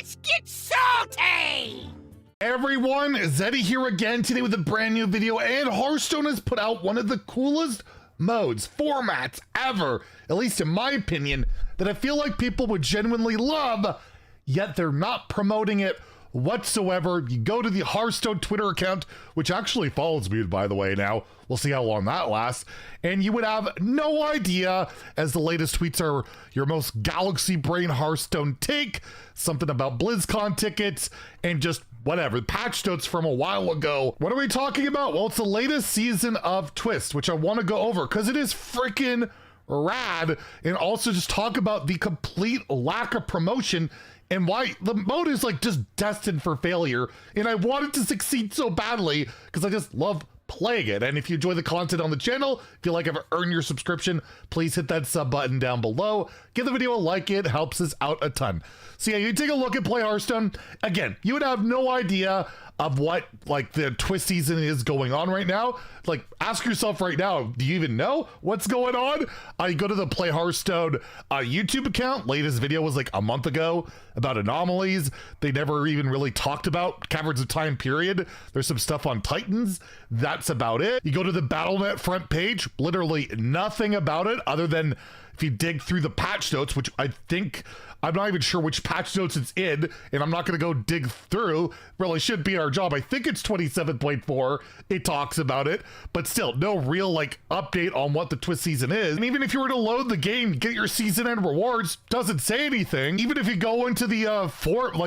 Let's get salty! Everyone, Zeddy here again today with a brand new video, and Hearthstone has put out one of the coolest modes, formats ever, at least in my opinion, that I feel like people would genuinely love, yet they're not promoting it whatsoever. You go to the Hearthstone Twitter account, which actually follows me, by the way, now. We'll see how long that lasts. And you would have no idea, as the latest tweets are your most galaxy brain Hearthstone take, something about BlizzCon tickets, and just whatever, patch notes from a while ago. What are we talking about? Well, it's the latest season of Twist, which I want to go over because it is freaking rad, and also just talk about the complete lack of promotion and why the mode is like just destined for failure. And I want it to succeed so badly because I just love playing it. And if you enjoy the content on the channel, if you like ever earn your subscription, please hit that sub button down below. Give the video a like, it helps us out a ton. So yeah, you take a look at Play Hearthstone. Again, you would have no idea of what like the Twist season is going on right now. Like, ask yourself right now, do you even know what's going on? You go to the Play Hearthstone YouTube account. Latest video was like a month ago about anomalies. They never even really talked about Caverns of Time period. There's some stuff on Titans. That's about it. You go to the Battle.net front page, literally nothing about it other than if you dig through the patch notes, which I think, I'm not even sure which patch notes it's in, and I'm not going to go dig through. Really should be our job. I think it's 27.4. It talks about it, but still no real like update on what the Twist season is. And even if you were to load the game, get your season end rewards, doesn't say anything. Even if you go into the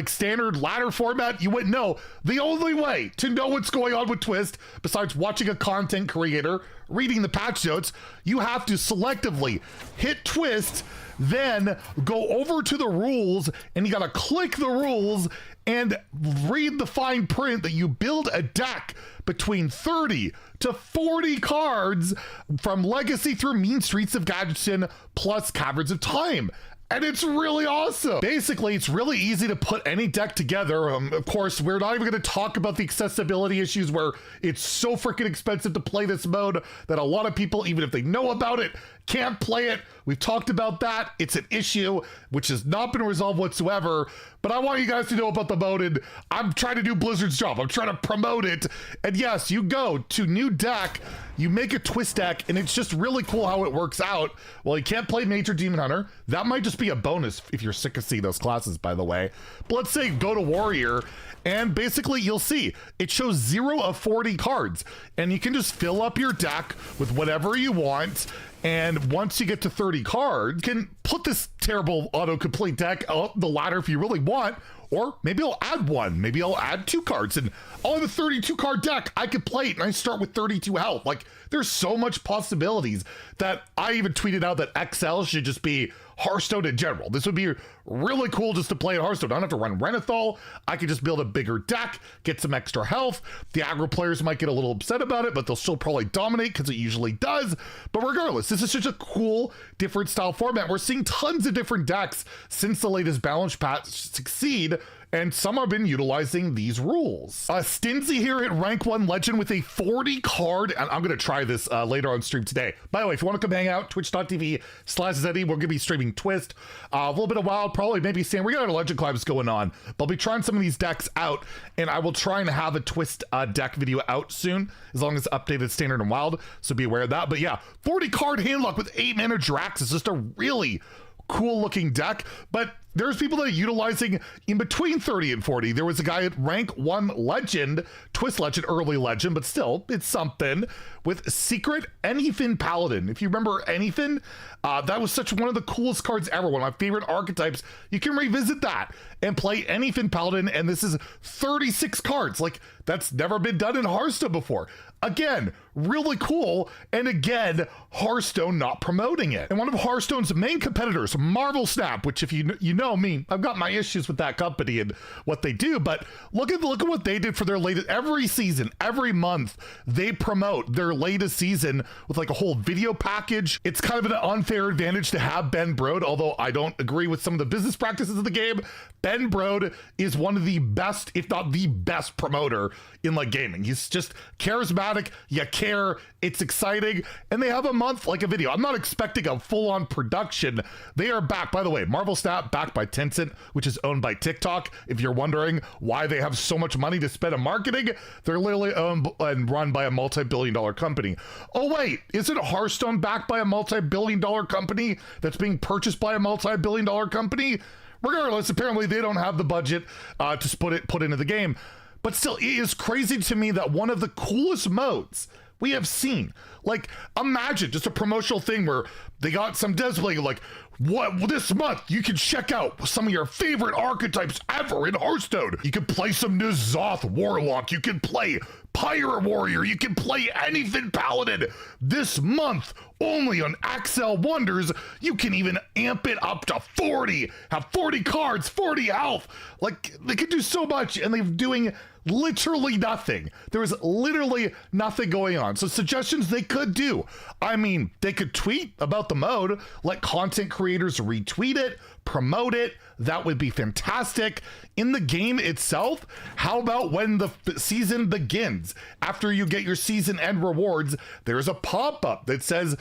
standard ladder format, you wouldn't know. The only way to know what's going on with Twist, besides watching a content creator, reading the patch notes, you have to selectively hit Twist, then go over to the rules, and you gotta click the rules and read the fine print that you build a deck between 30 to 40 cards from Legacy through Mean Streets of Gadsden plus Caverns of Time. And it's really awesome. Basically, it's really easy to put any deck together. Of course, we're not even going to talk about the accessibility issues where it's so freaking expensive to play this mode that a lot of people, even if they know about it, can't play it. We've talked about that. It's an issue which has not been resolved whatsoever. But I want you guys to know about the mode, and I'm trying to do Blizzard's job. I'm trying to promote it. And yes, you go to new deck, you make a Twist deck, and it's just really cool how it works out. Well, you can't play Major Demon Hunter. That might just be a bonus if you're sick of seeing those classes, by the way. But let's say go to Warrior, and basically you'll see it shows 0 of 40 cards, and you can just fill up your deck with whatever you want. And once you get to 30 cards, you can put this terrible autocomplete deck up the ladder if you really want, or maybe I'll add one. Maybe I'll add 2 cards, and I'll have a 32 card deck. I could play it, and I start with 32 health. Like, there's so much possibilities that I even tweeted out that XL should just be Hearthstone in general. This would be really cool just to play at Hearthstone. I don't have to run Renathal. I could just build a bigger deck, get some extra health. The aggro players might get a little upset about it, but they'll still probably dominate because it usually does. But regardless, this is such a cool, different style format. We're seeing tons of different decks since the latest balance patch succeed, and some have been utilizing these rules. Stinzy here at rank 1 legend with a 40 card, and I'm going to try this later on stream today. By the way, if you want to come hang out, twitch.tv/Zeddy, we're going to be streaming Twist, a little bit of Wild, probably maybe Sand. We got our legend climbs going on, but I'll be trying some of these decks out, and I will try and have a Twist deck video out soon, as long as it's updated Standard and Wild, so be aware of that. But yeah, 40 card hand luck with 8 mana Drax is just a really cool looking deck, but there's people that are utilizing in between 30 and 40. There was a guy at rank 1 legend, Twist legend, early legend, but still, it's something, with Secret Anyfin Paladin. If you remember Anyfin, that was such one of the coolest cards ever, one of my favorite archetypes. You can revisit that and play Anyfin Paladin, and this is 36 cards. Like, that's never been done in Hearthstone before. Again, really cool, and again, Hearthstone not promoting it. And one of Hearthstone's main competitors, Marvel Snap, which if you know me, I've got my issues with that company and what they do, but look at what they did for their latest, every season, every month, they promote their latest season with like a whole video package. It's kind of an unfair advantage to have Ben Brode, although I don't agree with some of the business practices of the game. Ben Brode is one of the best, if not the best promoter in like gaming. He's just charismatic, you care, it's exciting, and they have a month like a video. I'm not expecting a full-on production. They are backed, by the way, Marvel Snap backed by by Tencent, which is owned by TikTok. If you're wondering why they have so much money to spend on marketing, they're literally owned and run by a multi-billion-dollar company. Oh wait, isn't Hearthstone backed by a multi-billion-dollar company that's being purchased by a multi-billion-dollar company? Regardless, apparently they don't have the budget to put into the game. But still, it is crazy to me that one of the coolest modes we have seen, like, imagine just a promotional thing where they got some display like, what, this month you can check out some of your favorite archetypes ever in Hearthstone. You can play some N'Zoth Warlock, you can play Pirate Warrior, you can play anything Paladin. This month, only on XL Wonders, you can even amp it up to 40, have 40 cards, 40 health. Like, they could do so much, and they're doing literally nothing. There is literally nothing going on. So suggestions they could do. I mean, they could tweet about the mode, let content creators retweet it, promote it. That would be fantastic. In the game itself, how about when the season begins? After you get your season end rewards, there's a pop-up that says,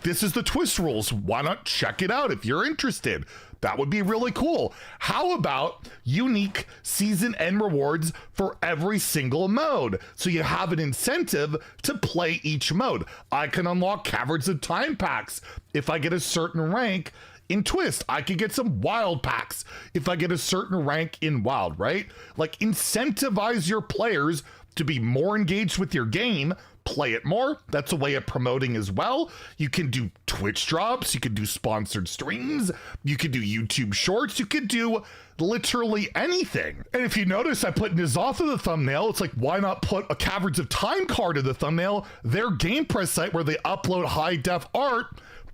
this is the twist rules. Why not check it out if you're interested? That would be really cool. How about unique season end rewards for every single mode? So you have an incentive to play each mode. I can unlock Caverns of Time packs if I get a certain rank in Twist. I could get some wild packs if I get a certain rank in Wild, right? Like, incentivize your players to be more engaged with your game, play it more. That's a way of promoting as well. You can do Twitch drops, you can do sponsored streams, you can do YouTube shorts, you could do literally anything. And if you notice, I put N'Zoth in the thumbnail. It's like, why not put a Caverns of Time card in the thumbnail? Their Game Press site where they upload high def art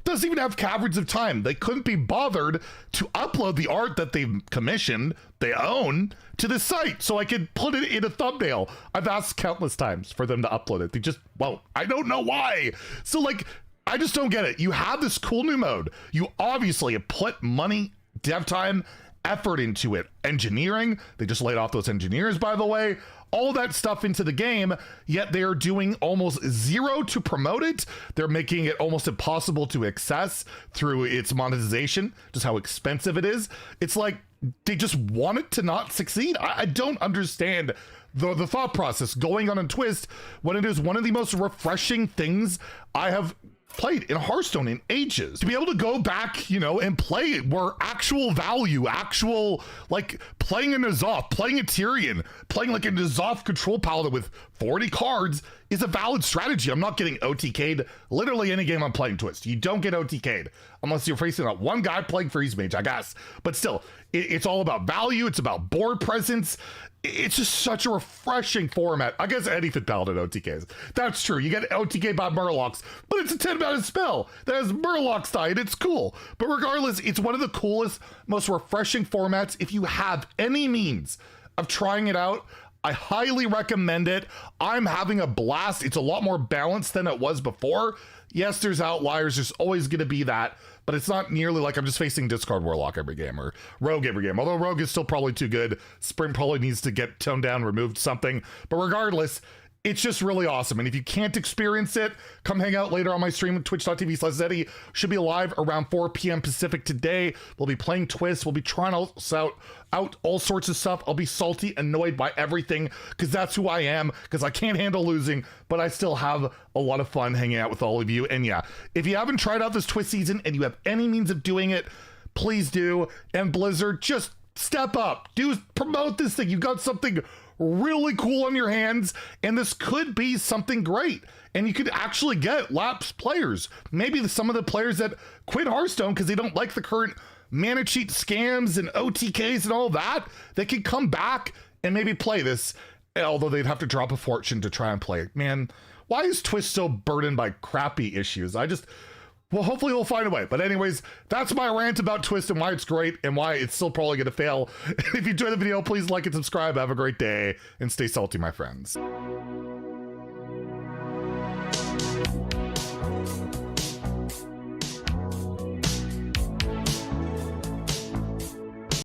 doesn't even have Caverns of Time. They couldn't be bothered to upload the art that they've commissioned, they own, to the site so I could put it in a thumbnail. I've asked countless times for them to upload it. They just won't. I don't know why. So, like, I just don't get it. You have this cool new mode. You obviously have put money, dev time, effort into it. Engineering, they just laid off those engineers, by the way. All that stuff into the game, yet they are doing almost zero to promote it. They're making it almost impossible to access through its monetization, just how expensive it is. It's like they just want it to not succeed. I don't understand the thought process going on in Twist when it is one of the most refreshing things I have played in Hearthstone in ages. To be able to go back, you know, and play it where actual value, actual, like, playing a N'Zoth, playing a Tyrion, playing like a N'Zoth control paladin with 40 cards is a valid strategy. I'm not getting OTK'd literally any game I'm playing Twist. You don't get OTK'd unless you're facing that one guy playing Freeze Mage, I guess. But still, it's all about value. It's about board presence. It's just such a refreshing format. I guess anything Paladin OTKs. That's true. You get OTK by Murlocs, but it's a 10-mana spell that has Murlocs die, and it's cool. But regardless, it's one of the coolest, most refreshing formats. If you have any means of trying it out, I highly recommend it. I'm having a blast. It's a lot more balanced than it was before. Yes, there's outliers. There's always going to be that. But it's not nearly like I'm just facing Discard Warlock every game or Rogue every game. Although Rogue is still probably too good. Sprint probably needs to get toned down, removed something. But regardless, it's just really awesome. And if you can't experience it, come hang out later on my stream at twitch.tv/Zeddy. Should be live around 4 p.m. Pacific today. We'll be playing Twist. We'll be trying out all sorts of stuff. I'll be salty, annoyed by everything because that's who I am, because I can't handle losing, but I still have a lot of fun hanging out with all of you. And yeah, if you haven't tried out this Twist season and you have any means of doing it, please do. And Blizzard, just step up. Promote this thing. You got something really cool on your hands, and this could be something great. And you could actually get lapsed players. Maybe some of the players that quit Hearthstone because they don't like the current mana cheat scams and OTKs and all that, they could come back and maybe play this, although they'd have to drop a fortune to try and play it. Man, why is Twist so burdened by crappy issues? Well, hopefully we'll find a way. But anyways, that's my rant about Twist and why it's great and why it's still probably going to fail. If you enjoyed the video, please like and subscribe. Have a great day and stay salty, my friends.